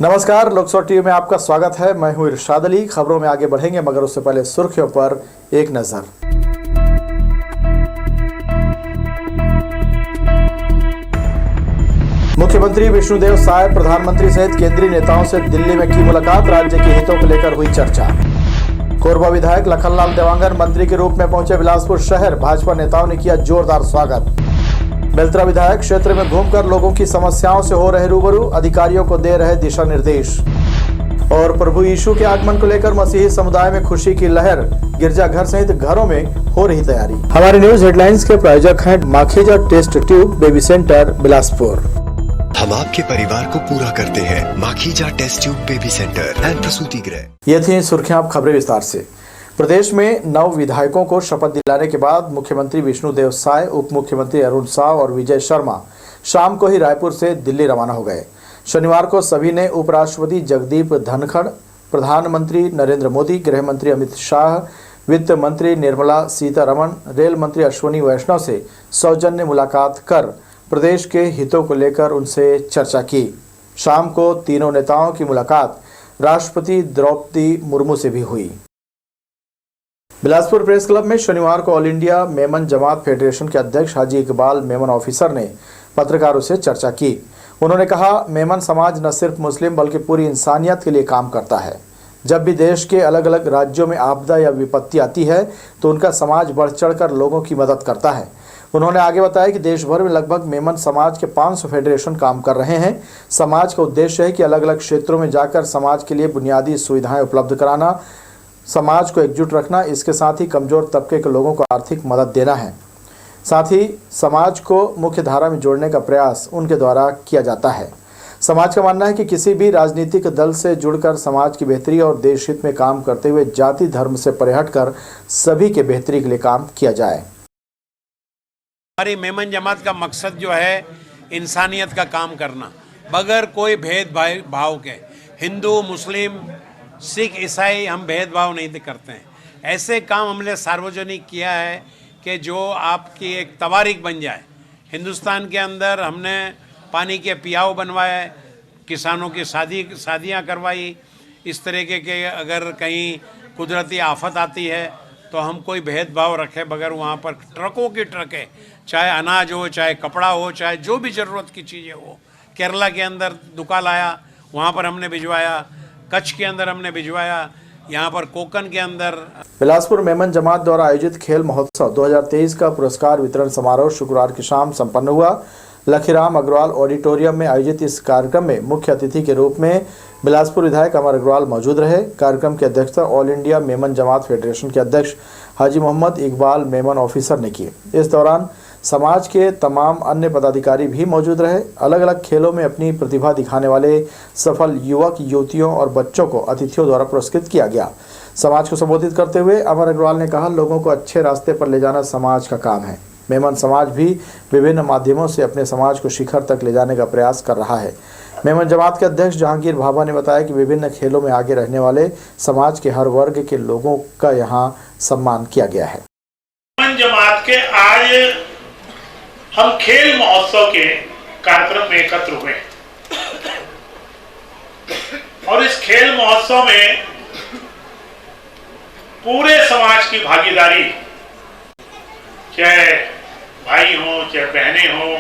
नमस्कार, लोकसभा टीवी में आपका स्वागत है। मैं हूं इरशाद अली। खबरों में आगे बढ़ेंगे मगर उससे पहले सुर्खियों पर एक नजर। मुख्यमंत्री विष्णुदेव साय प्रधानमंत्री सहित केंद्रीय नेताओं से दिल्ली में की मुलाकात। राज्य के हितों को लेकर हुई चर्चा। कोरबा विधायक लखनलाल देवांगन मंत्री के रूप में पहुंचे बिलासपुर शहर। भाजपा नेताओं ने किया जोरदार स्वागत। बेलतरा विधायक क्षेत्र में घूमकर लोगों की समस्याओं से हो रहे रूबरू, अधिकारियों को दे रहे दिशा निर्देश। और प्रभु यीशु के आगमन को लेकर मसीही समुदाय में खुशी की लहर। गिरजाघर सहित घरों में हो रही तैयारी। हमारे न्यूज हेडलाइंस के प्रायोजक हैं Makhija test tube baby centre Bilaspur. हम आपके परिवार को पूरा करते हैं। Makhija test tube baby centre and प्रसूति गृह। ये थी सुर्खियां। अब खबरें विस्तार से। प्रदेश में 9 विधायकों को शपथ दिलाने के बाद मुख्यमंत्री विष्णुदेव साय, उप मुख्यमंत्री अरुण साव और विजय शर्मा शाम को ही रायपुर से दिल्ली रवाना हो गए। शनिवार को सभी ने उपराष्ट्रपति जगदीप धनखड़, प्रधानमंत्री नरेंद्र मोदी, गृह मंत्री अमित शाह, वित्त मंत्री निर्मला सीतारमण, रेल मंत्री अश्विनी वैष्णव से सौजन्य मुलाकात कर प्रदेश के हितों को लेकर उनसे चर्चा की। शाम को तीनों नेताओं की मुलाकात राष्ट्रपति द्रौपदी मुर्मू से भी हुई। बिलासपुर प्रेस क्लब में शनिवार को ऑल इंडिया मेमन जमात फेडरेशन के अध्यक्ष हाजी इकबाल मेमन ऑफिसर ने पत्रकारों से चर्चा की। उन्होंने कहा, मेमन समाज न सिर्फ मुस्लिम बल्कि पूरी इंसानियत के लिए काम करता है। जब भी देश के अलग अलग राज्यों में आपदा या विपत्ति आती है तो उनका समाज बढ़ चढ़कर लोगों की मदद करता है। उन्होंने आगे बताया कि देश भर में लगभग मेमन समाज के 500 फेडरेशन काम कर रहे हैं। समाज का उद्देश्य है कि अलग अलग क्षेत्रों में जाकर समाज के लिए बुनियादी सुविधाएं उपलब्ध कराना, समाज को एकजुट रखना, इसके साथ ही कमजोर तबके के लोगों को आर्थिक मदद देना है। साथ ही समाज को मुख्य धारा में जोड़ने का प्रयास उनके द्वारा किया जाता है। समाज का मानना है कि किसी भी राजनीतिक दल से जुड़कर समाज की बेहतरी और देश हित में काम करते हुए जाति धर्म से परे हटकर सभी के बेहतरी के लिए काम किया जाए। हमारी मेमन जमात का मकसद जो है इंसानियत का काम करना, बगैर कोई भेदभाव के। हिंदू, मुस्लिम, सिख, ईसाई हम भेदभाव नहीं करते हैं। ऐसे काम हमने सार्वजनिक किया है कि जो आपकी एक तवारीख बन जाए। हिंदुस्तान के अंदर हमने पानी के पियाव बनवाए, किसानों की शादियाँ करवाई। इस तरीके के अगर कहीं कुदरती आफत आती है तो हम कोई भेदभाव रखे बगैर वहाँ पर ट्रकों की ट्रकें, चाहे अनाज हो, चाहे कपड़ा हो, चाहे जो भी ज़रूरत की चीज़ें हो। केरला के अंदर दुकाल आया, वहाँ पर हमने भिजवाया। कच्छ के अंदर हमने भिजवाया, यहाँ पर कोकन के अंदर। बिलासपुर मेमन जमात द्वारा आयोजित खेल महोत्सव 2023 का पुरस्कार वितरण समारोह शुक्रवार की शाम संपन्न हुआ। लखीराम अग्रवाल ऑडिटोरियम में आयोजित इस कार्यक्रम में मुख्य अतिथि के रूप में बिलासपुर विधायक अमर अग्रवाल मौजूद रहे। कार्यक्रम की अध्यक्षता ऑल इंडिया मेमन जमात फेडरेशन के अध्यक्ष हाजी मोहम्मद इकबाल मेमन ऑफिसर ने की। इस दौरान समाज के तमाम अन्य पदाधिकारी भी मौजूद रहे। अलग अलग खेलों में अपनी प्रतिभा दिखाने वाले सफल युवक, युवतियों और बच्चों को अतिथियों द्वारा पुरस्कृत किया गया। समाज को संबोधित करते हुए अमर अग्रवाल ने कहा, लोगों को अच्छे रास्ते पर ले जाना समाज का काम है। मेमन समाज भी विभिन्न माध्यमों से अपने समाज को शिखर तक ले जाने का प्रयास कर रहा है। मेमन जमात के अध्यक्ष जहांगीर भाभा ने बताया कि विभिन्न खेलों में आगे रहने वाले समाज के हर वर्ग के लोगों का यहाँ सम्मान किया गया है। मेमन जमात के आज हम खेल महोत्सव के कार्यक्रम में एकत्र हुए और इस खेल महोत्सव में पूरे समाज की भागीदारी, चाहे भाई हो, चाहे बहनें हो,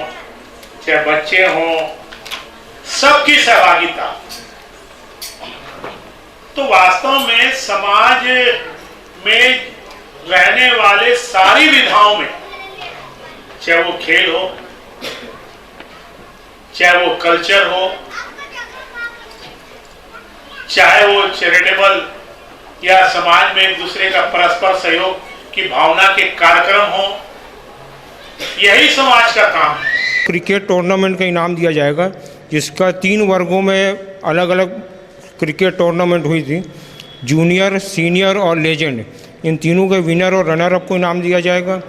चाहे बच्चे हो, सबकी सहभागिता। तो वास्तव में समाज में रहने वाले सारी विधाओं में, चाहे वो खेल हो, चाहे वो कल्चर हो, चाहे वो चैरिटेबल या समाज में एक दूसरे का परस्पर सहयोग की भावना के कार्यक्रम हो, यही समाज का काम है। क्रिकेट टूर्नामेंट का इनाम दिया जाएगा, जिसका 3 वर्गों में अलग अलग क्रिकेट टूर्नामेंट हुई थी। जूनियर, सीनियर और लेजेंड, इन तीनों के विनर और रनर अप को इनाम दिया जाएगा।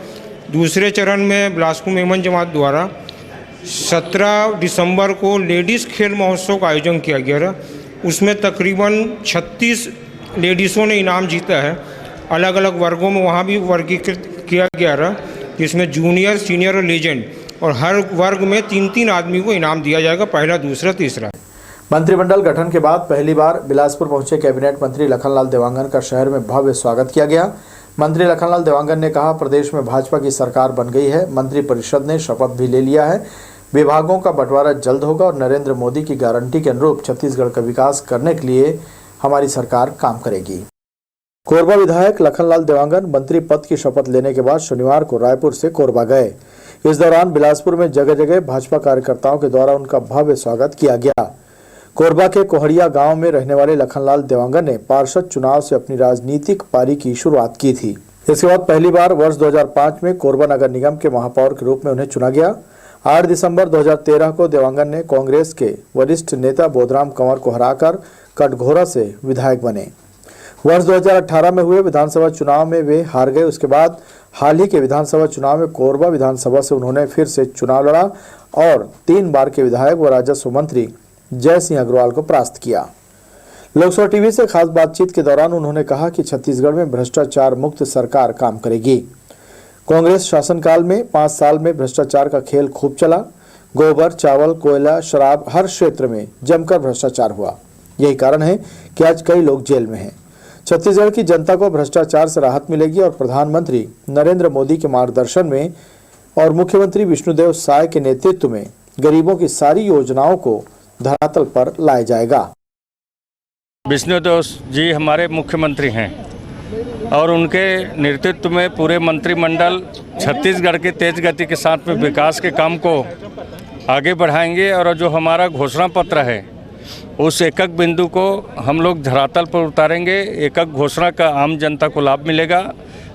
दूसरे चरण में बिलासपुर मेमन जमात द्वारा 17 दिसंबर को लेडीज़ खेल महोत्सव का आयोजन किया गया था। उसमें तकरीबन 36 लेडीज़ों ने इनाम जीता है। अलग अलग वर्गों में वहाँ भी वर्गीकृत किया गया था, जिसमें जूनियर, सीनियर और लेजेंड, और हर वर्ग में 3-3 आदमी को इनाम दिया जाएगा, पहला, दूसरा, तीसरा। मंत्रिमंडल गठन के बाद पहली बार बिलासपुर पहुंचे कैबिनेट मंत्री लखनलाल देवांगन का शहर में भव्य स्वागत किया गया। मंत्री लखनलाल देवांगन ने कहा, प्रदेश में भाजपा की सरकार बन गई है। मंत्रिपरिषद ने शपथ भी ले लिया है। विभागों का बंटवारा जल्द होगा और नरेंद्र मोदी की गारंटी के अनुरूप छत्तीसगढ़ का विकास करने के लिए हमारी सरकार काम करेगी। कोरबा विधायक लखनलाल देवांगन मंत्री पद की शपथ लेने के बाद शनिवार को रायपुर से कोरबा गए। इस दौरान बिलासपुर में जगह जगह भाजपा कार्यकर्ताओं के द्वारा उनका भव्य स्वागत किया गया। कोरबा के कोहड़िया गांव में रहने वाले लखनलाल देवांगन ने पार्षद चुनाव से अपनी राजनीतिक पारी की शुरुआत की थी। इसके बाद पहली बार वर्ष 2005 में कोरबा नगर निगम के महापौर के रूप में उन्हें चुना गया। 8 दिसंबर 2013 को देवांगन ने कांग्रेस के वरिष्ठ नेता बोधराम कंवर को हराकर कटघोरा से विधायक बने। वर्ष 2018 में हुए विधानसभा चुनाव में वे हार गए। उसके बाद हाल ही के विधानसभा चुनाव में कोरबा विधानसभा से उन्होंने फिर से चुनाव लड़ा और 3 बार के विधायक व राजस्व मंत्री जय सिंह अग्रवाल को परास्त किया। लोकसभा टीवी से खास बातचीत के दौरान उन्होंने कहा कि छत्तीसगढ़ में भ्रष्टाचार मुक्त सरकार काम करेगी। कांग्रेस शासनकाल में 5 साल में भ्रष्टाचार का खेल खूब चला। गोबर, चावल, कोयला, शराब, हर क्षेत्र में जमकर भ्रष्टाचार हुआ। यही कारण है कि आज कई लोग जेल में हैं। छत्तीसगढ़ की जनता को भ्रष्टाचार से राहत मिलेगी और प्रधानमंत्री नरेंद्र मोदी के मार्गदर्शन में और मुख्यमंत्री विष्णुदेव साय के नेतृत्व में गरीबों की सारी योजनाओं को धरातल पर लाया जाएगा। विष्णुदेव जी हमारे मुख्यमंत्री हैं और उनके नेतृत्व में पूरे मंत्रिमंडल छत्तीसगढ़ के तेज गति के साथ में विकास के काम को आगे बढ़ाएंगे और जो हमारा घोषणा पत्र है उस एकक बिंदु को हम लोग धरातल पर उतारेंगे। एकक घोषणा का आम जनता को लाभ मिलेगा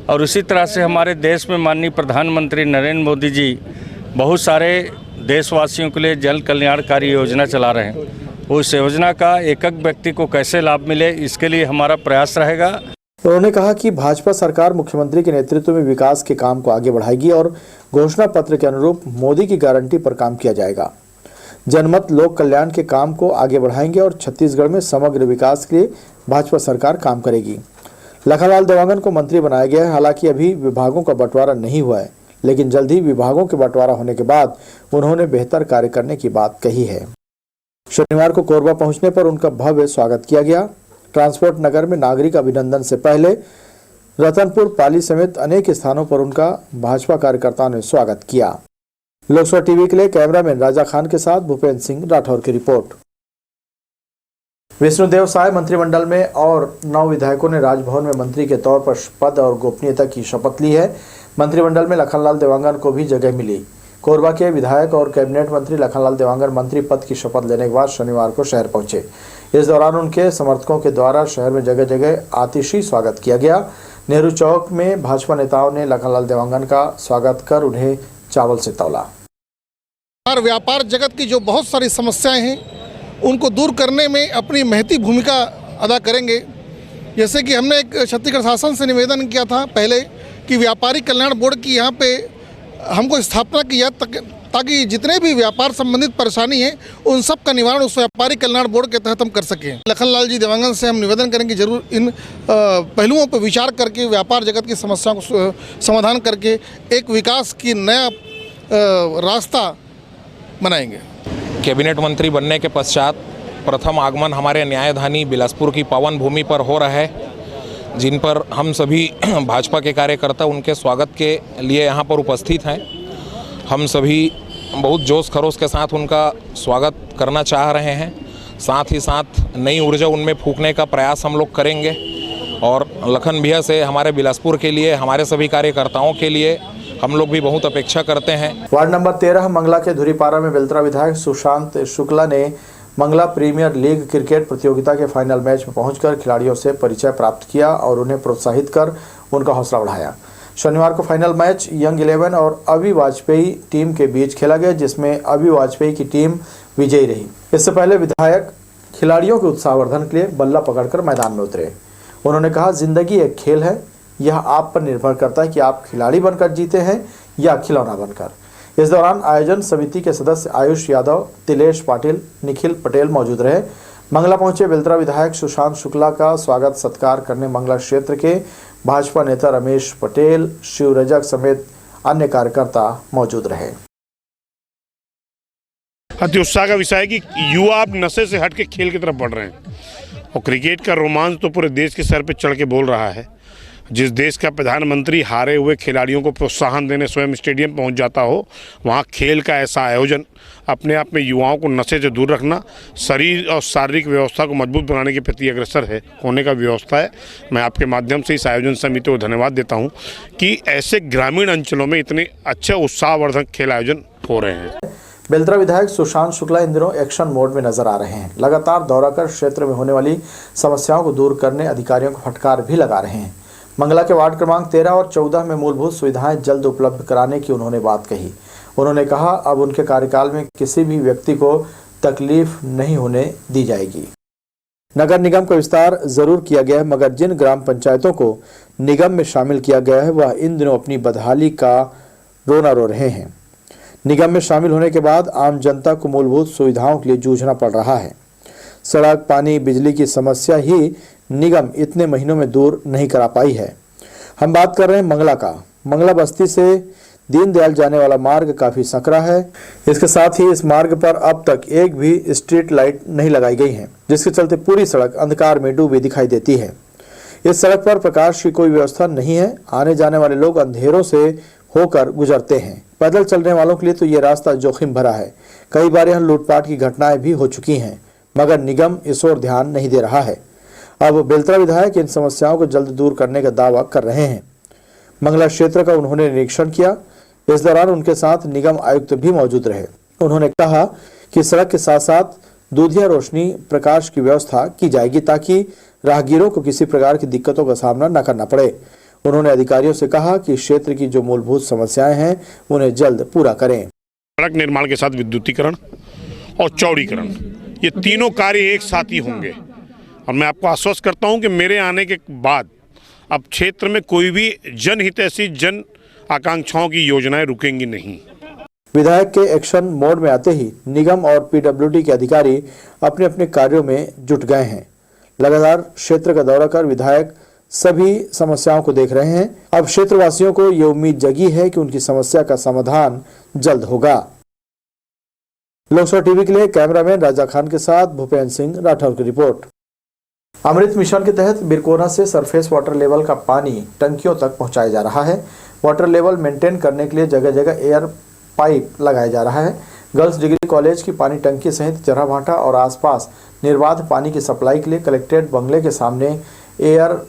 और इसी तरह से हमारे देश में माननीय प्रधानमंत्री नरेंद्र मोदी जी बहुत सारे देशवासियों के लिए जन कल्याणकारी योजना चला रहे हैं। उस योजना का एकक व्यक्ति को कैसे लाभ मिले, इसके लिए हमारा प्रयास रहेगा। उन्होंने कहा कि भाजपा सरकार मुख्यमंत्री के नेतृत्व में विकास के काम को आगे बढ़ाएगी और घोषणा पत्र के अनुरूप मोदी की गारंटी पर काम किया जाएगा। जनमत लोक कल्याण के काम को आगे बढ़ाएंगे और छत्तीसगढ़ में समग्र विकास के लिए भाजपा सरकार काम करेगी। लखनलाल देवांगन को मंत्री बनाया गया है। हालांकि अभी विभागों का बंटवारा नहीं हुआ है, लेकिन जल्द ही विभागों के बंटवारा होने के बाद उन्होंने बेहतर कार्य करने की बात कही है। शनिवार को कोरबा पहुंचने पर उनका भव्य स्वागत किया गया। ट्रांसपोर्ट नगर में नागरिक अभिनंदन से पहले रतनपुर, पाली समेत अनेक स्थानों पर उनका भाजपा कार्यकर्ताओं ने स्वागत किया। लोकसभा टीवी के लिए कैमरामैन राजा खान के साथ भूपेंद्र सिंह राठौर की रिपोर्ट। विष्णुदेव साय मंत्रिमंडल में और 9 विधायकों ने राजभवन में मंत्री के तौर पर पद और गोपनीयता की शपथ ली है। मंत्रिमंडल में लखनलाल देवांगन को भी जगह मिली। कोरबा के विधायक और कैबिनेट मंत्री लखनलाल देवांगन मंत्री पद की शपथ लेने के बाद शनिवार को शहर पहुंचे। इस दौरान उनके समर्थकों के द्वारा शहर में जगह जगह आतिशी स्वागत किया गया। नेहरू चौक में भाजपा नेताओं ने लखनलाल देवांगन का स्वागत कर उन्हें चावल से तौला। व्यापार जगत की जो बहुत सारी समस्याएं हैं उनको दूर करने में अपनी महती भूमिका अदा करेंगे। जैसे कि हमने एक छत्तीसगढ़ शासन से निवेदन किया था पहले कि व्यापारी कल्याण बोर्ड की यहाँ पे हमको स्थापना की जाए ताकि जितने भी व्यापार संबंधित परेशानी है उन सब का निवारण उस व्यापारी कल्याण बोर्ड के तहत हम कर सकें। लखनलाल जी देवांगन से हम निवेदन करेंगे जरूर इन पहलुओं पर विचार करके व्यापार जगत की समस्याओं को समाधान करके एक विकास की नया रास्ता बनाएंगे। कैबिनेट मंत्री बनने के पश्चात प्रथम आगमन हमारे न्यायधानी बिलासपुर की पावन भूमि पर हो रहा है, जिन पर हम सभी भाजपा के कार्यकर्ता उनके स्वागत के लिए यहाँ पर उपस्थित हैं। हम सभी बहुत जोश खरोश के साथ उनका स्वागत करना चाह रहे हैं। साथ ही साथ नई ऊर्जा उनमें फूंकने का प्रयास हम लोग करेंगे और लखन भैया से हमारे बिलासपुर के लिए, हमारे सभी कार्यकर्ताओं के लिए हम लोग भी बहुत अपेक्षा करते हैं। वार्ड नंबर 13 मंगला के धुरीपारा में बेलतरा विधायक सुशांत शुक्ला ने मंगला प्रीमियर लीग क्रिकेट प्रतियोगिता के फाइनल मैच में पहुंचकर खिलाड़ियों से परिचय प्राप्त किया और उन्हें प्रोत्साहित कर उनका हौसला बढ़ाया। शनिवार को फाइनल मैच यंग 11 और अभी वाजपेयी टीम के बीच खेला गया, जिसमें अभी वाजपेयी की टीम विजयी रही। इससे पहले विधायक खिलाड़ियों के उत्साहवर्धन के लिए बल्ला पकड़कर मैदान में उतरे। उन्होंने कहा, जिंदगी एक खेल है, यह आप पर निर्भर करता है कि आप खिलाड़ी बनकर जीते हैं या खिलौना बनकर। इस दौरान आयोजन समिति के सदस्य आयुष यादव, तिलेश पाटिल, निखिल पटेल मौजूद रहे। मंगला पहुंचे बेलतरा विधायक सुशांत शुक्ला का स्वागत सत्कार करने मंगला क्षेत्र के भाजपा नेता रमेश पटेल, शिव रजक समेत अन्य कार्यकर्ता मौजूद रहे। अति उत्साह का विषय है कि युवा अब नशे से हट के खेल की तरफ बढ़ रहे हैं और क्रिकेट का रोमांच तो पूरे देश के सर पे चढ़ के बोल रहा है। जिस देश का प्रधानमंत्री हारे हुए खिलाड़ियों को प्रोत्साहन देने स्वयं स्टेडियम पहुंच जाता हो, वहां खेल का ऐसा आयोजन अपने आप में युवाओं को नशे से दूर रखना, शरीर और शारीरिक व्यवस्था को मजबूत बनाने के प्रति अग्रसर है होने का व्यवस्था है। मैं आपके माध्यम से इस आयोजन समिति को धन्यवाद देता हूँ कि ऐसे ग्रामीण अंचलों में इतने अच्छे उत्साहवर्धक खेल आयोजन हो रहे हैं। बेलतरा विधायक सुशांत शुक्ला इन दिनों एक्शन मोड में नजर आ रहे हैं। लगातार दौरा कर क्षेत्र में होने वाली समस्याओं को दूर करने अधिकारियों को फटकार भी लगा रहे हैं। मंगला के वार्ड क्रमांक 13 और 14 में मूलभूत सुविधाएं जल्द उपलब्ध कराने की उन्होंने बात कही। उन्होंने कहा, अब उनके कार्यकाल में किसी भी व्यक्ति को तकलीफ नहीं होने दी जाएगी। नगर निगम का विस्तार जरूर किया गया है, मगर जिन ग्राम पंचायतों को निगम में शामिल किया गया है वह इन दिनों अपनी बदहाली का रोना रो रहे हैं। निगम में शामिल होने के बाद आम जनता को मूलभूत सुविधाओं के लिए जूझना पड़ रहा है। सड़क, पानी, बिजली की समस्या ही निगम इतने महीनों में दूर नहीं करा पाई है। हम बात कर रहे हैं मंगला का। मंगला बस्ती से दीनदयाल जाने वाला मार्ग काफी संकरा है। इसके साथ ही इस मार्ग पर अब तक एक भी स्ट्रीट लाइट नहीं लगाई गई है, जिसके चलते पूरी सड़क अंधकार में डूबी दिखाई देती है। इस सड़क पर प्रकाश की कोई व्यवस्था नहीं है। आने जाने वाले लोग अंधेरों से होकर गुजरते हैं। पैदल चलने वालों के लिए तो ये रास्ता जोखिम भरा है। कई बार यहाँ लूटपाट की घटनाएं भी हो चुकी हैं, मगर निगम इस ओर ध्यान नहीं दे रहा है। अब बेलतरा विधायक इन समस्याओं को जल्द दूर करने का दावा कर रहे हैं। मंगला क्षेत्र का उन्होंने निरीक्षण किया। इस दौरान उनके साथ निगम आयुक्त भी मौजूद रहे। उन्होंने कहा कि सड़क के साथ साथ दूधिया रोशनी प्रकाश की व्यवस्था की जाएगी ताकि राहगीरों को किसी प्रकार की दिक्कतों का सामना न करना पड़े। उन्होंने अधिकारियों से कहा कि क्षेत्र की जो मूलभूत समस्याएं हैं उन्हें जल्द पूरा करें। सड़क निर्माण के साथ विद्युतीकरण और चौड़ीकरण, ये तीनों कार्य एक साथ ही होंगे और मैं आपको आश्वस्त करता हूं कि मेरे आने के बाद अब क्षेत्र में कोई भी जनहित ऐसी जन आकांक्षाओं की योजनाएं रुकेंगी नहीं। विधायक के एक्शन मोड में आते ही निगम और पीडब्ल्यूडी के अधिकारी अपने अपने कार्यों में जुट गए हैं। लगातार क्षेत्र का दौरा कर विधायक सभी समस्याओं को देख रहे हैं। अब क्षेत्रवासियों को ये उम्मीद जगी है कि उनकी समस्या का समाधान जल्द होगा। लोकसभा टीवी के लिए कैमरामैन राजा खान के साथ भूपेंद्र सिंह राठौर की रिपोर्ट। अमृत मिशन के तहत बिरकोना से सरफेस वाटर लेवल का पानी टंकियों तक पहुंचाया जा रहा है। वाटर लेवल मेंटेन करने के लिए जगह जगह एयर पाइप लगाया जा रहा है। गर्ल्स डिग्री कॉलेज की पानी टंकी सहित जराभाटा और आसपास निर्बाध पानी की सप्लाई के लिए कलेक्ट्रेट बंगले के सामने एयर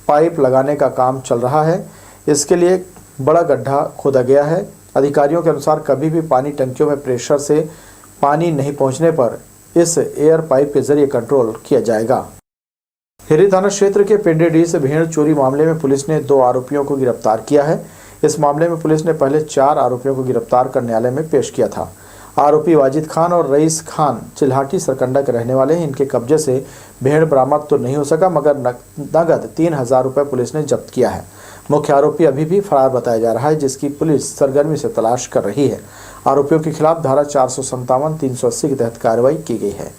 पाइप लगाने का काम चल रहा है। इसके लिए बड़ा गड्ढा खोदा गया है। अधिकारियों के अनुसार कभी भी पानी टंकियों में प्रेशर से पानी नहीं पहुंचने पर इस एयर पाइप के जरिए कंट्रोल किया जाएगा। हिरी थाना क्षेत्र के पिंडीडीह से भेड़ चोरी मामले में पुलिस ने 2 आरोपियों को गिरफ्तार किया है। इस मामले में पुलिस ने पहले 4 आरोपियों को गिरफ्तार कर न्यायालय में पेश किया था। आरोपी वाजिद खान और रईस खान चिल्हाटी सरकंडा के रहने वाले हैं। इनके कब्जे से भेड़ बरामद तो नहीं हो सका, मगर नगद 3000 रुपये पुलिस ने जब्त किया है। मुख्य आरोपी अभी भी फरार बताया जा रहा है, जिसकी पुलिस सरगर्मी से तलाश कर रही है। आरोपियों के खिलाफ धारा 457, 380 के तहत कार्रवाई की गई है।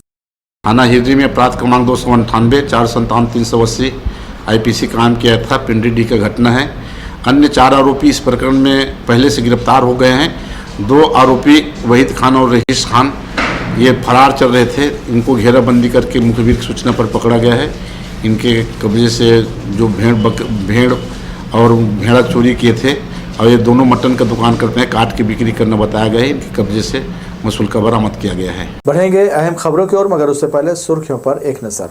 थाना हिररी में अपराध क्रमांक 298, 457, 380 IPC कायम किया था। पिंडीडीह का घटना है। अन्य 4 आरोपी इस प्रकरण में पहले से गिरफ्तार हो गए हैं। 2 आरोपी वहीद खान और रईस खान ये फरार चल रहे थे। इनको घेराबंदी करके मुखबिर की सूचना पर पकड़ा गया है। इनके कब्जे से जो भेड़ और भेड़ा चोरी किए थे और ये दोनों मटन का दुकान करते हैं, काट के बिक्री करना बताया गया है। इनके कब्जे से मसूल का बरामद किया गया है। बढ़ेंगे अहम खबरों की ओर, मगर उससे पहले सुर्खियों पर एक नजर।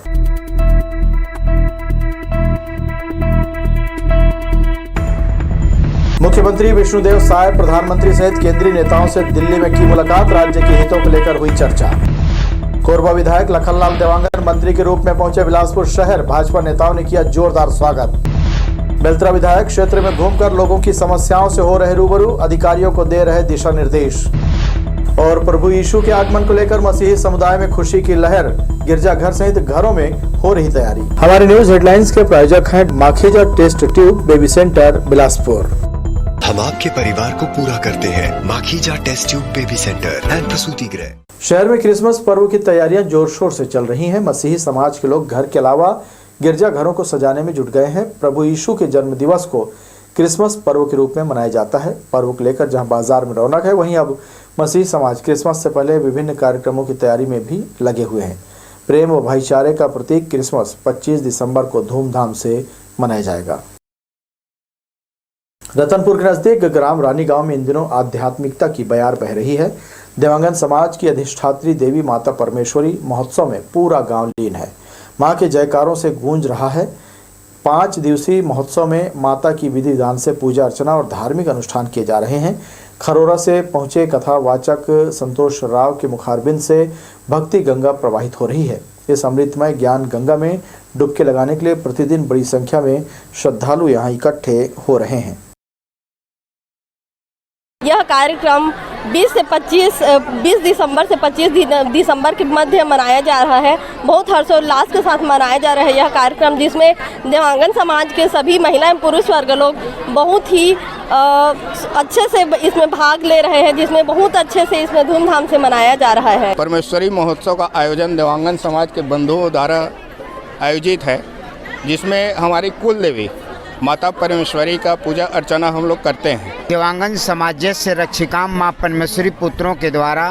मुख्यमंत्री विष्णुदेव साय प्रधानमंत्री सहित केंद्रीय नेताओं से दिल्ली में की मुलाकात। राज्य के हितों को लेकर हुई चर्चा। कोरबा विधायक लखनलाल देवांगन मंत्री के रूप में पहुंचे बिलासपुर शहर। भाजपा नेताओं ने किया जोरदार स्वागत। बेलतरा विधायक क्षेत्र में घूमकर लोगों की समस्याओं से हो रहे रूबरू। अधिकारियों को दे रहे दिशा निर्देश। और प्रभु यीशु के आगमन को लेकर मसीही समुदाय में खुशी की लहर। गिरजाघर सहित घरों में हो रही तैयारी। हमारे न्यूज हेडलाइंस के प्रायोजक हैं Makhija test tube baby centre Bilaspur. हम आपके परिवार को पूरा करते हैं। Makhija test tube baby centre and प्रसूति गृह। शहर में क्रिसमस पर्व की तैयारियां जोर शोर से चल रही हैं। मसीही समाज के लोग घर के अलावा गिरजाघरों को सजाने में जुट गए हैं। प्रभु यीशु के जन्म दिवस को क्रिसमस पर्व के रूप में मनाया जाता है। पर्व को लेकर जहां बाजार में रौनक है, वहीं अब मसीही समाज क्रिसमस से पहले विभिन्न कार्यक्रमों की तैयारी में भी लगे हुए हैं। प्रेम व भाईचारे का प्रतीक क्रिसमस 25 दिसंबर को धूमधाम से मनाया जाएगा। रतनपुर के नजदीक ग्राम रानी गांव में इन दिनों आध्यात्मिकता की बयार बह रही है। देवांगन समाज की अधिष्ठात्री देवी माता परमेश्वरी महोत्सव में पूरा गांव लीन है। मां के जयकारों से गूंज रहा है। 5 दिवसीय महोत्सव में माता की विधि विधान से पूजा अर्चना और धार्मिक अनुष्ठान किए जा रहे हैं। खरोरा से पहुंचे कथावाचक संतोष राव के मुखारबिंद से भक्ति गंगा प्रवाहित हो रही है। इस अमृतमय ज्ञान गंगा में डुबकी लगाने के लिए प्रतिदिन बड़ी संख्या में श्रद्धालु यहां इकट्ठे हो रहे हैं। यह कार्यक्रम 20 दिसंबर से 25 दिसंबर के मध्य मनाया जा रहा है। बहुत हर्षोल्लास के साथ मनाया जा रहा है यह कार्यक्रम, जिसमें देवांगन समाज के सभी महिला एवं पुरुष वर्ग लोग बहुत ही अच्छे से इसमें भाग ले रहे हैं, जिसमें बहुत अच्छे से इसमें धूमधाम से मनाया जा रहा है। परमेश्वरी महोत्सव का आयोजन देवांगन समाज के बंधुओं द्वारा आयोजित है, जिसमें हमारी कुल देवी माता परमेश्वरी का पूजा अर्चना हम लोग करते हैं। देवांगन समाज से रक्षिकाम माँ परमेश्वरी पुत्रों के द्वारा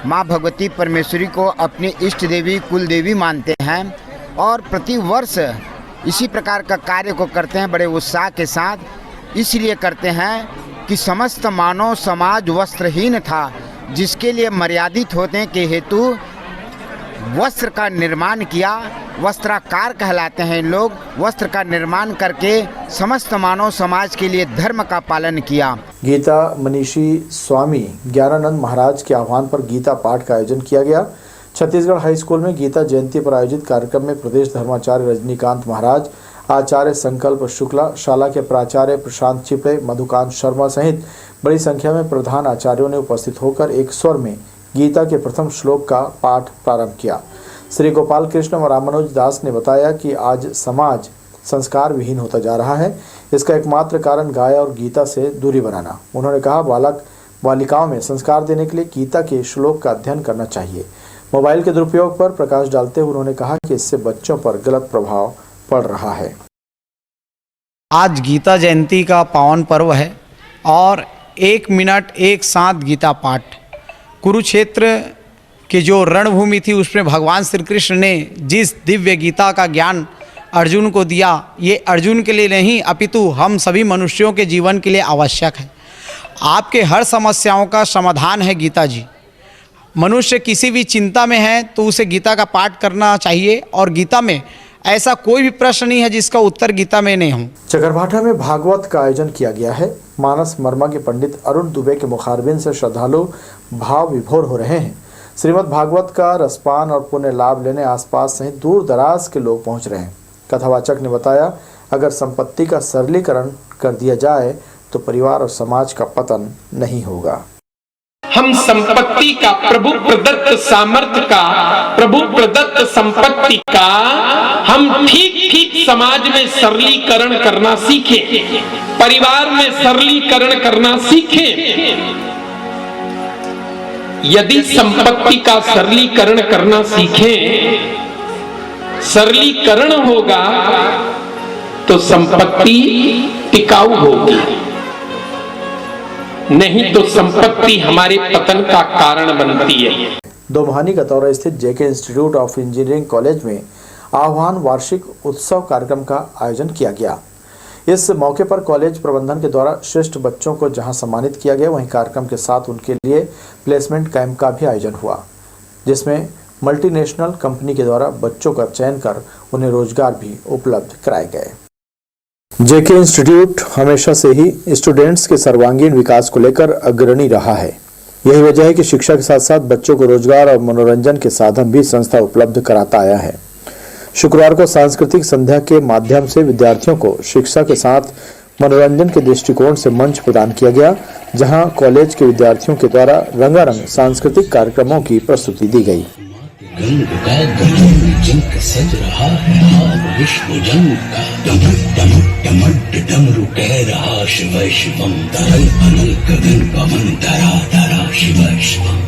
माँ भगवती परमेश्वरी को अपनी इष्ट देवी कुल देवी मानते हैं और प्रति वर्ष इसी प्रकार का कार्य को करते हैं बड़े उत्साह के साथ। इसलिए करते हैं कि समस्त मानव समाज वस्त्रहीन था, जिसके लिए मर्यादित होने के हेतु वस्त्र का निर्माण किया। वस्त्राकार कहलाते हैं लोग। वस्त्र का निर्माण करके समस्त मानव समाज के लिए धर्म का पालन किया। गीता मनीषी स्वामी ज्ञानानंद महाराज के आह्वान पर गीता पाठ का आयोजन किया गया। छत्तीसगढ़ हाई स्कूल में गीता जयंती पर आयोजित कार्यक्रम में प्रदेश धर्माचार्य रजनीकांत महाराज, आचार्य संकल्प शुक्ला, शाला के प्राचार्य प्रशांत चिपड़े, मधुकांत शर्मा सहित बड़ी संख्या में प्रधान आचार्यों ने उपस्थित होकर एक स्वर में गीता के प्रथम श्लोक का पाठ प्रारंभ किया। श्री गोपाल कृष्ण और रामानुज दास ने बताया कि आज समाज संस्कार विहीन होता जा रहा है। इसका एकमात्र कारण गाय और गीता से दूरी बनाना। उन्होंने कहा, बालक बालिकाओं में संस्कार देने के लिए गीता के श्लोक का अध्ययन करना चाहिए। मोबाइल के दुरुपयोग पर प्रकाश डालते हुए उन्होंने कहा कि इससे बच्चों पर गलत प्रभाव पड़ रहा है। आज गीता जयंती का पावन पर्व है और 1 मिनट एक साथ गीता पाठ। कुरुक्षेत्र की जो रणभूमि थी उसमें भगवान श्री कृष्ण ने जिस दिव्य गीता का ज्ञान अर्जुन को दिया, ये अर्जुन के लिए नहीं अपितु हम सभी मनुष्यों के जीवन के लिए आवश्यक है। आपके हर समस्याओं का समाधान है गीता जी। मनुष्य किसी भी चिंता में है तो उसे गीता का पाठ करना चाहिए और गीता में ऐसा कोई भी प्रश्न नहीं है जिसका उत्तर गीता में नहीं हो। चकरभाठा में भागवत का आयोजन किया गया है। मानस मर्मा के पंडित अरुण दुबे के मुखारबिंद से श्रद्धालु भाव विभोर हो रहे हैं। श्रीमद् भागवत का रसपान और पुण्य लाभ लेने आसपास सहित दूर दराज के लोग पहुंच रहे हैं। कथावाचक ने बताया, अगर संपत्ति का सरलीकरण कर दिया जाए तो परिवार और समाज का पतन नहीं होगा। हम संपत्ति का, प्रभु प्रदत्त सामर्थ्य का, प्रभु प्रदत्त संपत्ति का हम ठीक समाज में सरलीकरण करना सीखें, परिवार में सरलीकरण करना सीखें। यदि संपत्ति का सरलीकरण करना सीखें, सरलीकरण होगा तो संपत्ति टिकाऊ होगी, नहीं तो संपत्ति हमारे पतन का कारण बनती है। दोमहानी गतौरा स्थित जेके इंस्टीट्यूट ऑफ इंजीनियरिंग कॉलेज में आह्वान वार्षिक उत्सव कार्यक्रम का आयोजन किया गया। इस मौके पर कॉलेज प्रबंधन के द्वारा श्रेष्ठ बच्चों को जहां सम्मानित किया गया, वहीं कार्यक्रम के साथ उनके लिए प्लेसमेंट कैंप का भी आयोजन हुआ, जिसमें मल्टीनेशनल कंपनी के द्वारा बच्चों का चयन कर उन्हें रोजगार भी उपलब्ध कराए गए। जेके इंस्टीट्यूट हमेशा से ही स्टूडेंट्स के सर्वांगीण विकास को लेकर अग्रणी रहा है। यही वजह है कि शिक्षा के साथ साथ बच्चों को रोजगार और मनोरंजन के साधन भी संस्था उपलब्ध कराता आया है। शुक्रवार को सांस्कृतिक संध्या के माध्यम से विद्यार्थियों को शिक्षा के साथ मनोरंजन के दृष्टिकोण से मंच प्रदान किया गया, जहां कॉलेज के विद्यार्थियों के द्वारा रंगारंग सांस्कृतिक कार्यक्रमों की प्रस्तुति दी गई। सज रहा है हार विश्व जंग का, डमरू कह रहा शिव शिवम, तरल अनल गगन पवन धरा धरा शिव शिवम।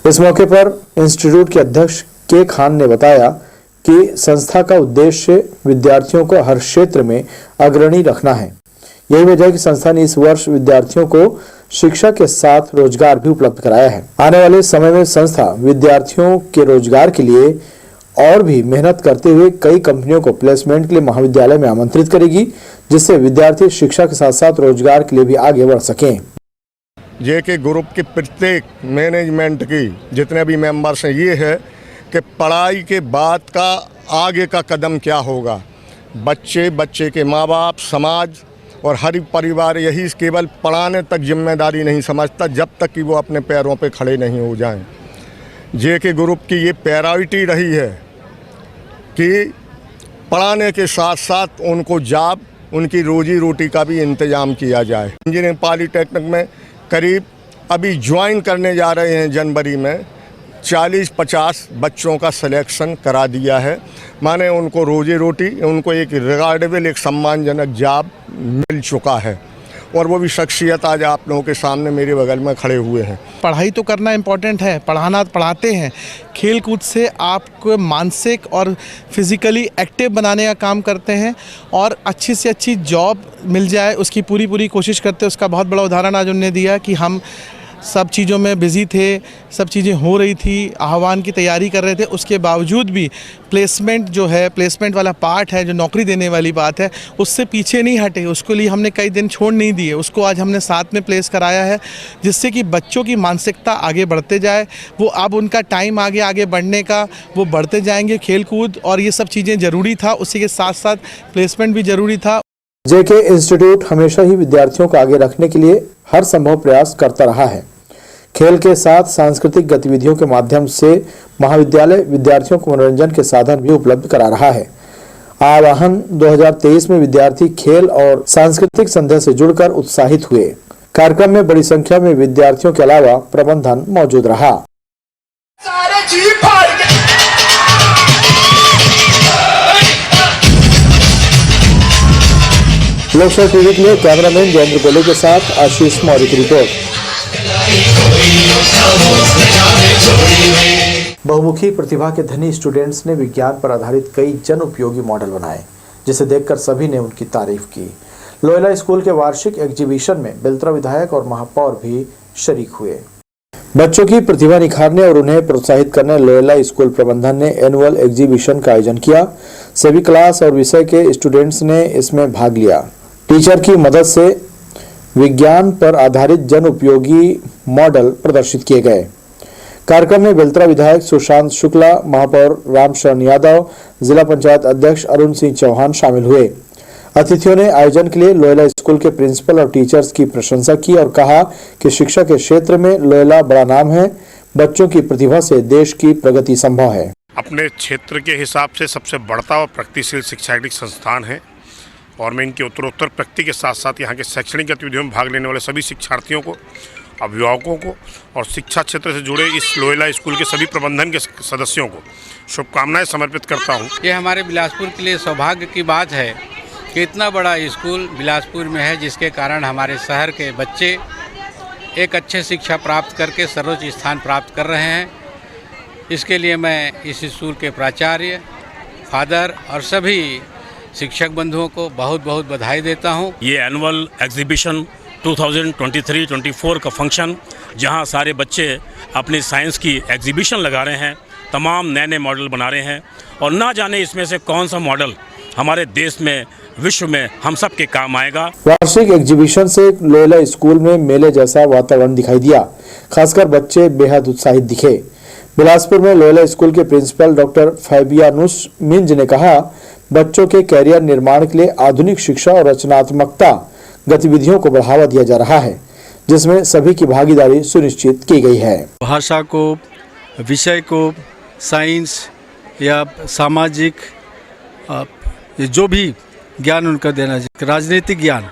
इस मौके पर इंस्टीट्यूट के अध्यक्ष के खान ने बताया कि संस्था का उद्देश्य विद्यार्थियों को हर क्षेत्र में अग्रणी रखना है। यही वजह है कि संस्था ने इस वर्ष विद्यार्थियों को शिक्षा के साथ रोजगार भी उपलब्ध कराया है। आने वाले समय में संस्था विद्यार्थियों के रोजगार के लिए और भी मेहनत करते हुए कई कंपनियों को प्लेसमेंट के लिए महाविद्यालय में आमंत्रित करेगी, जिससे विद्यार्थी शिक्षा के साथ साथ रोजगार के लिए भी आगे बढ़ सकें। जेके ग्रुप के प्रत्येक मैनेजमेंट की जितने भी मेंबर्स हैं, ये है कि पढ़ाई के बाद का आगे का कदम क्या होगा। बच्चे के माँ बाप, समाज और हर परिवार यही केवल पढ़ाने तक जिम्मेदारी नहीं समझता जब तक कि वो अपने पैरों पे खड़े नहीं हो जाएं। जेके ग्रुप की ये प्रायोरिटी रही है कि पढ़ाने के साथ साथ उनको जॉब, उनकी रोजी रोटी का भी इंतज़ाम किया जाए। इंजीनियरिंग पॉलीटेक्निक में करीब अभी ज्वाइन करने जा रहे हैं जनवरी में 40-50 बच्चों का सिलेक्शन करा दिया है। माने उनको रोजी रोटी, उनको एक रिगार्डेबल, एक सम्मानजनक जॉब मिल चुका है और वो भी शख्सियत आज आप लोगों के सामने मेरे बगल में खड़े हुए हैं। पढ़ाई तो करना इम्पोर्टेंट है, पढ़ाते हैं। खेल कूद से आपको मानसिक और फिज़िकली एक्टिव बनाने का काम करते हैं और अच्छी से अच्छी जॉब मिल जाए उसकी पूरी कोशिश करते हैं। उसका बहुत बड़ा उदाहरण आज उन्होंने दिया कि हम सब चीज़ों में बिज़ी थे, सब चीज़ें हो रही थी, आह्वान की तैयारी कर रहे थे, उसके बावजूद भी प्लेसमेंट जो है, प्लेसमेंट वाला पार्ट है, जो नौकरी देने वाली बात है, उससे पीछे नहीं हटे। उसके लिए हमने कई दिन छोड़ नहीं दिए, उसको आज हमने साथ में प्लेस कराया है, जिससे कि बच्चों की मानसिकता आगे बढ़ते जाए। वो अब उनका टाइम आगे बढ़ने का, वो बढ़ते जाएंगे। खेल कूद और ये सब चीज़ें ज़रूरी था, उसी के साथ साथ प्लेसमेंट भी ज़रूरी था। जेके इंस्टीट्यूट हमेशा ही विद्यार्थियों को आगे रखने के लिए हर संभव प्रयास करता रहा है। खेल के साथ सांस्कृतिक गतिविधियों के माध्यम से महाविद्यालय विद्यार्थियों को मनोरंजन के साधन भी उपलब्ध करा रहा है। आवाहन 2023 में विद्यार्थी खेल और सांस्कृतिक संध्या से जुड़कर उत्साहित हुए। कार्यक्रम में बड़ी संख्या में विद्यार्थियों के अलावा प्रबंधन मौजूद रहा। लोकसभा टीवी के लिए कैमरामैन जयेंद्र गोले के साथ आशीष मौर्य की रिपोर्ट। बहुमुखी प्रतिभा के धनी स्टूडेंट्स ने विज्ञान पर आधारित कई जन उपयोगी मॉडल बनाए, जिसे देखकर सभी ने उनकी तारीफ की। लोयला स्कूल के वार्षिक एग्जीबिशन में बेलतरा विधायक और महापौर भी शरीक हुए। बच्चों की प्रतिभा निखारने और उन्हें प्रोत्साहित करने लोयला स्कूल प्रबंधन ने एनुअल एग्जीबिशन का आयोजन किया। सभी क्लास और विषय के स्टूडेंट्स ने इसमें भाग लिया। टीचर की मदद से विज्ञान पर आधारित जन उपयोगी मॉडल प्रदर्शित किए गए। कार्यक्रम में बेलतरा विधायक सुशांत शुक्ला, महापौर रामशरण यादव, जिला पंचायत अध्यक्ष अरुण सिंह चौहान शामिल हुए। अतिथियों ने आयोजन के लिए लोयला स्कूल के प्रिंसिपल और टीचर्स की प्रशंसा की और कहा कि शिक्षा के क्षेत्र में लोयला बड़ा नाम है। बच्चों की प्रतिभा से देश की प्रगति संभव है। अपने क्षेत्र के हिसाब से सबसे बढ़ता और प्रगतिशील शैक्षणिक संस्थान है और मैं इनकी उत्तरोत्तर प्रगति के साथ साथ यहाँ के शैक्षणिक गतिविधियों में भाग लेने वाले सभी शिक्षार्थियों को, अभिभावकों को और शिक्षा क्षेत्र से जुड़े इस लोयला स्कूल के सभी प्रबंधन के सदस्यों को शुभकामनाएं समर्पित करता हूँ। ये हमारे बिलासपुर के लिए सौभाग्य की बात है कि इतना बड़ा स्कूल बिलासपुर में है, जिसके कारण हमारे शहर के बच्चे एक अच्छे शिक्षा प्राप्त करके सर्वोच्च स्थान प्राप्त कर रहे हैं। इसके लिए मैं इस स्कूल के प्राचार्य, फादर और सभी शिक्षक बंधुओं को बहुत बहुत बधाई देता हूं। ये एनुअल एग्जीबिशन 2023-24 का फंक्शन, जहां सारे बच्चे अपनी साइंस की एग्जीबिशन लगा रहे हैं, तमाम नए नए मॉडल बना रहे हैं और ना जाने इसमें से कौन सा मॉडल हमारे देश में, विश्व में हम सब के काम आएगा। वार्षिक एग्जीबिशन से लोयला स्कूल में मेले जैसा वातावरण दिखाई दिया। खासकर बच्चे बेहद उत्साहित दिखे। बिलासपुर में लोयला स्कूल के प्रिंसिपल डॉक्टर फैबियानुस मिंज ने कहा, बच्चों के कैरियर निर्माण के लिए आधुनिक शिक्षा और रचनात्मकता गतिविधियों को बढ़ावा दिया जा रहा है, जिसमें सभी की भागीदारी सुनिश्चित की गई है। भाषा को, विषय को, साइंस या सामाजिक जो भी ज्ञान उनका देना चाहिए, राजनीतिक ज्ञान,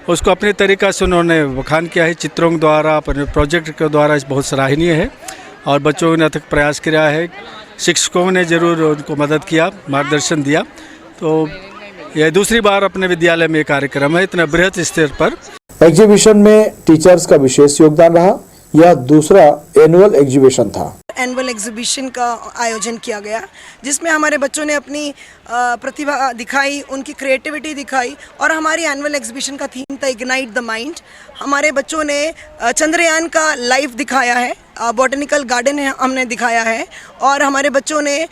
उसको अपने तरीक़ा से उन्होंने बखान किया है। चित्रों के द्वारा, अपने प्रोजेक्ट के द्वारा बहुत सराहनीय है और बच्चों ने अथक प्रयास किया है। शिक्षकों ने जरूर उनको मदद किया, मार्गदर्शन दिया। तो यह दूसरी बार अपने विद्यालय में कार्यक्रम है इतना बृहत स्तर पर। एग्जीबिशन में टीचर्स का विशेष योगदान रहा। यह दूसरा एनुअल एग्जीबिशन था। एनुअल एग्जीबिशन का आयोजन किया गया, जिसमें हमारे बच्चों ने अपनी प्रतिभा दिखाई, उनकी क्रिएटिविटी दिखाई। और हमारी एनुअल एग्जीबिशन का थीम था इग्नाइट द माइंड। हमारे बच्चों ने चंद्रयान का लाइव दिखाया है, बॉटनिकल गार्डन हमने दिखाया है, और हमारे बच्चों ने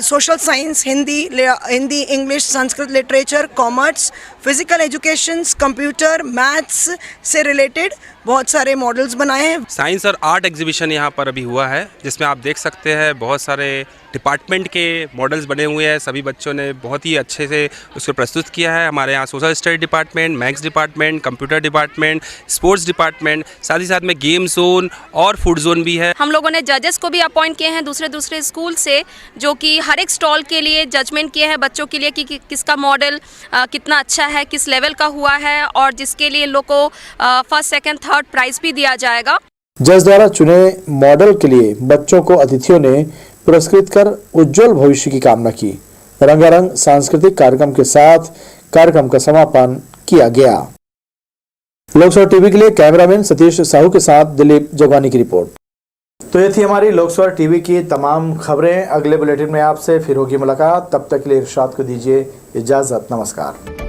social science, Hindi, English, Sanskrit, literature, commerce, physical educations, computer, maths से रिलेटेड बहुत सारे मॉडल्स बनाए हैं। साइंस और आर्ट एग्जीबिशन यहाँ पर अभी हुआ है, जिसमें आप देख सकते हैं बहुत सारे डिपार्टमेंट के मॉडल्स बने हुए हैं। सभी बच्चों ने बहुत ही अच्छे से उसको प्रस्तुत किया है। हमारे यहाँ social study department, maths department, computer department, sports department, साथ ही साथ में गेम जोन और फूड जोन भी है। हम लोगों ने जजेस को भी अपॉइंट किए हैं दूसरे स्कूल से, जो कि हर एक स्टॉल के लिए जजमेंट किए हैं बच्चों के लिए कि किसका मॉडल कितना अच्छा है, किस लेवल का हुआ है, और जिसके लिए इन लोग को फर्स्ट, सेकंड, थर्ड प्राइज भी दिया जाएगा। जज द्वारा चुने मॉडल के लिए बच्चों को अतिथियों ने पुरस्कृत कर उज्जवल भविष्य की कामना की। रंगारंग सांस्कृतिक कार्यक्रम के साथ कार्यक्रम का समापन किया गया। लोकसभा टीवी के लिए कैमरामैन सतीश साहू के साथ दिलीप जोगानी की रिपोर्ट। तो ये थी हमारी लोकसभा टीवी की तमाम खबरें। अगले बुलेटिन में आपसे फिर होगी मुलाकात। तब तक के लिए इरशाद को दीजिए इजाजत। नमस्कार।